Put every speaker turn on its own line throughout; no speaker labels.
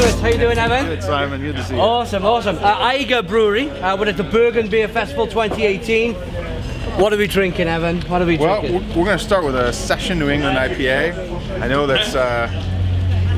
Chris. How you doing, Evan?
Good, Simon. Good to see you.
Awesome, awesome. Ægir Brewery. We're at the Bergen Beer Festival 2018. What are we drinking, Evan? What are we drinking?
Well, we're going to start with a Session New England IPA. I know that's,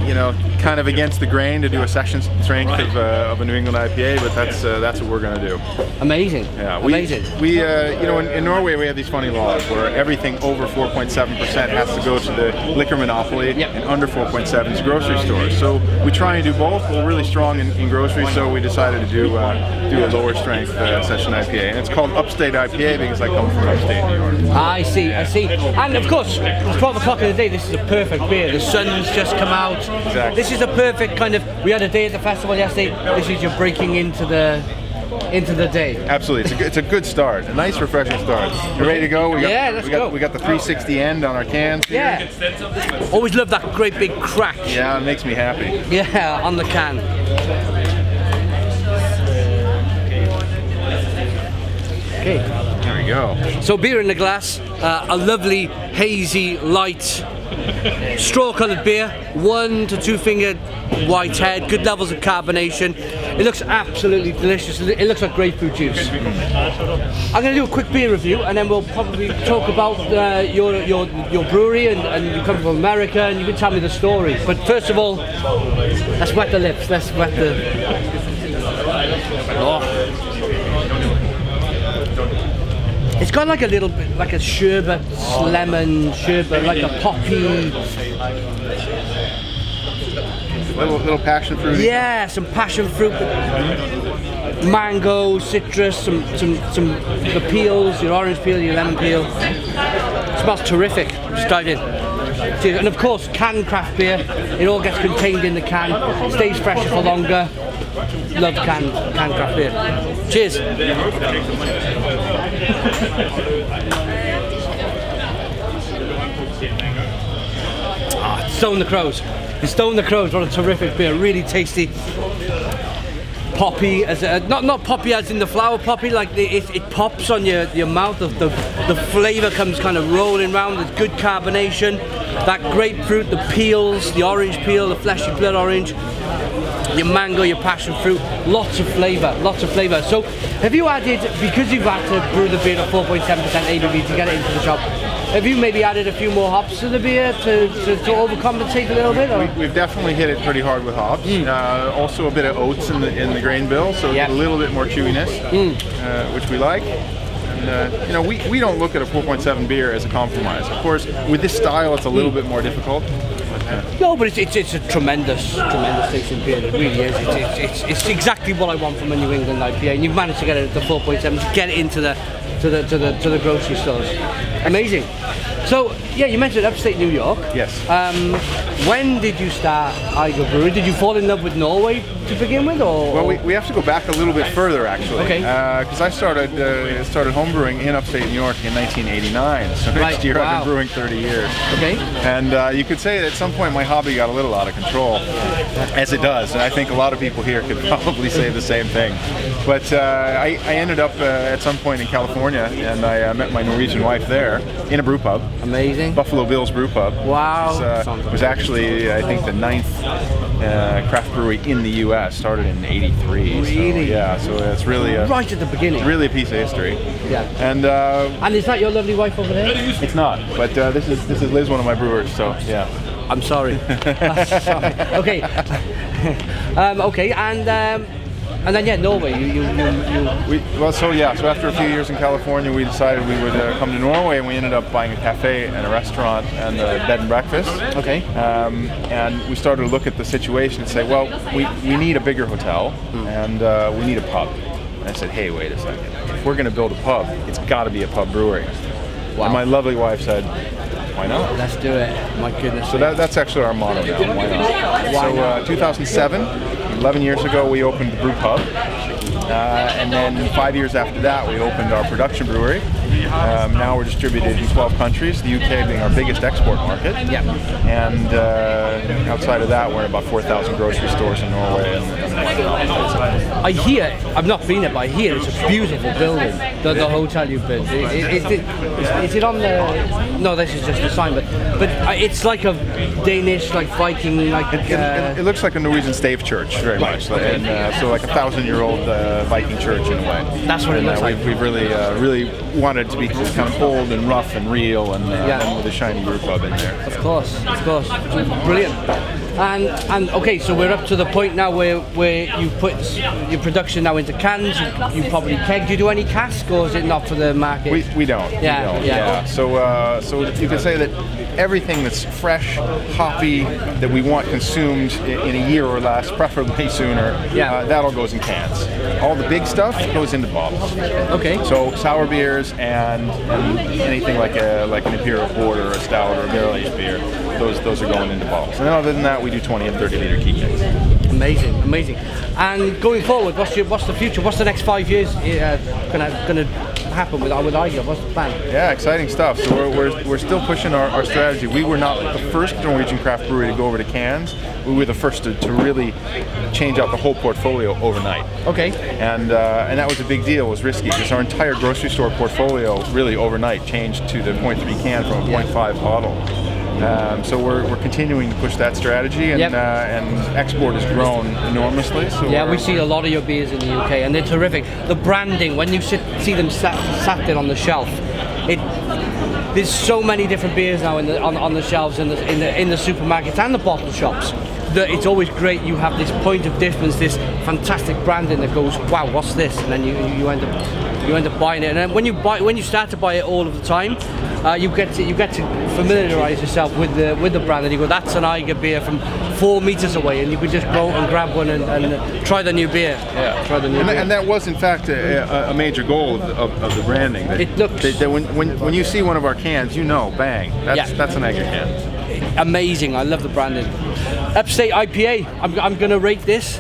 you know, kind of against the grain to do a session strength of a New England IPA, but that's what we're going to do.
Amazing.
Yeah,
amazing.
We you know, in Norway we have these funny laws where everything over 4.7% has to go to the liquor monopoly, and under 4.7 is grocery stores. So we try and do both. We're really strong in grocery, so we decided to do a lower strength Session IPA, and it's called Upstate IPA because I come from upstate New York.
I see, I see. And of course, it's 12 o'clock in the day. This is a perfect beer. The sun's just come out.
Exactly.
This is a perfect kind of. We had a day at the festival yesterday. This is your breaking into the day.
Absolutely, it's a good start. A nice, refreshing start. You ready to go? We got the 360 end on our cans here.
Yeah. Always love that great big crack.
Yeah, it makes me happy.
Yeah, on the can. Okay.
There we go.
So beer in the glass, a lovely hazy, light, straw-coloured beer, 1 to 2 finger white head, good levels of carbonation. It looks absolutely delicious. It looks like grapefruit juice. I'm going to do a quick beer review, and then we'll probably talk about your brewery, and you come from America, and you can tell me the story. But first of all, let's wet the lips. Let's wet the. Oh. It's got like a little bit, like a sherbet, lemon sherbet, like a poppy.
Little passion fruit.
Yeah, some passion fruit, mango, citrus, some the peels, your orange peel, your lemon peel. It smells terrific. Just dive in. And of course, canned craft beer. It all gets contained in the can, stays fresher for longer. Love canned craft beer. Cheers. Stone the Crows. Stone the Crows, what a terrific beer, really tasty. Poppy, as not poppy as in the flower poppy, like it pops on your mouth. The flavour comes kind of rolling around. There's good carbonation. That grapefruit, the peels, the orange peel, the fleshy blood orange, your mango, your passion fruit, lots of flavour, lots of flavour. So, have you added, because you've had to brew the beer at 4.7% ABV to get it into the shop, have you maybe added a few more hops to the beer to overcompensate a little bit? Or?
We've definitely hit it pretty hard with hops. Also a bit of oats in the grain bill, so a little bit more chewiness, which we like. And you know, we don't look at a 4.7 beer as a compromise. Of course, with this style, it's a little bit more difficult.
No, but it's a tremendous tasting beer. It really is. It's exactly what I want from a New England IPA, and you've managed to get it at the 4.7 to get it into the grocery stores. Amazing. So yeah, you mentioned upstate New York.
Yes.
When did you start Ægir Brewery? Did you fall in love with Norway to begin with, or?
Well, we have to go back a little bit further actually. Okay. Because I started homebrewing in upstate New York in 1989. So next year I've been brewing 30 years. Okay. And you could say that at some point my hobby got a little out of control, as it does. And I think a lot of people here could probably say the same thing. But I ended up at some point in California, and I met my Norwegian wife there in a brew pub.
Amazing.
Buffalo Bill's Brew Pub.
Wow.
It was actually, I think, the 9th craft brewery in the U.S. Started in '83.
Really?
So, yeah. So it's really
right at the beginning.
It's really a piece of history.
Yeah.
And
is that your lovely wife over there?
It's not. But this is Liz, one of my brewers. So yeah.
I'm sorry. Sorry. Okay. Okay. And then yeah, Norway.
So after a few years in California, we decided we would come to Norway, and we ended up buying a cafe and a restaurant and a bed and breakfast. Okay. And we started to look at the situation and say, well, we need a bigger hotel, and we need a pub. And I said, hey, wait a second. If we're going to build a pub, it's got to be a pub brewery. Wow. And my lovely wife said, why not?
Let's do it. My goodness.
So that's actually our motto now. Why not? So 2007, 11 years ago, we opened the brew pub. And then 5 years after that, we opened our production brewery. Now we're distributed in 12 countries, the UK being our biggest export market.
Yeah.
And outside of that, we're in about 4,000 grocery stores in Norway.
I hear, I've not been there, but I hear it's a beautiful building, the hotel you've been. Is it on the... No, this is just a sign, but it's like a Danish, like Viking, like...
It looks like a Norwegian stave church, very much. Okay. And so like a 1,000-year-old Viking church in a way.
That's what it looks like.
We've really wanted it to be kind of old and rough and real, and with a shiny brew pub in there.
Of course. Brilliant. And okay, so we're up to the point now where you put your production now into cans. You probably keg. Do you do any cask, or is it not for the market?
We don't. Yeah. So you can say that everything that's fresh, hoppy, that we want consumed in a year or less, preferably sooner, that all goes in cans. All the big stuff goes into bottles.
Okay.
So sour beers and anything like an imperial porter or a stout or a barrel-aged beer, those are going into bottles. And then other than that, we do 20 and 30 liter key kegs.
Amazing. And going forward, what's the future? What's the next 5 years gonna happen with Ægir? What's the plan?
Yeah, exciting stuff. So we're still pushing our strategy. We were not the first Norwegian craft brewery to go over to cans. We were the first to really change out the whole portfolio overnight.
Okay.
And that was a big deal. It was risky because our entire grocery store portfolio really overnight changed to the 0.3 can from a 0.5 bottle. So we're continuing to push that strategy, and export has grown enormously. So
we see a lot of your beers in the UK, and they're terrific. The branding, when you see them sat there on the shelf, there's so many different beers now on the shelves in the supermarkets and the bottle shops. It's always great. You have this point of difference, this fantastic branding that goes, wow, what's this? And then you end up buying it. And then when you start to buy it all of the time, you get to familiarise yourself with the brand, and you go, that's an Ægir beer from 4 meters away, and you can just go and grab one and try the new beer.
Yeah, try the new beer. And that was in fact a major goal of the branding.
It looks
that when you see one of our cans, you know, bang, that's an Ægir can.
Amazing. I love the branding. Upstate IPA. I'm going to rate this.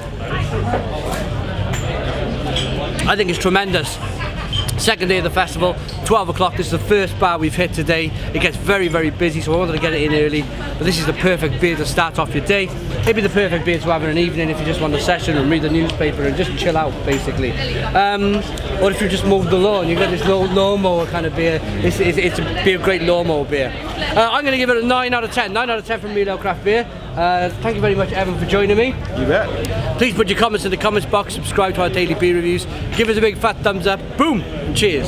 I think it's tremendous. Second day of the festival, 12 o'clock. This is the first bar we've hit today. It gets very, very busy, so I wanted to get it in early. But this is the perfect beer to start off your day. Maybe the perfect beer to have in an evening if you just want a session and read the newspaper and just chill out, basically. Or if you just mow the lawn, you get this lawnmower kind of beer. It's a great lawnmower beer. I'm going to give it a 9 out of 10. 9 out of 10 from Real Ale Craft Beer. Thank you very much, Evan, for joining me.
You bet.
Please put your comments in the comments box, subscribe to our daily beer reviews, give us a big fat thumbs up, boom, and cheers.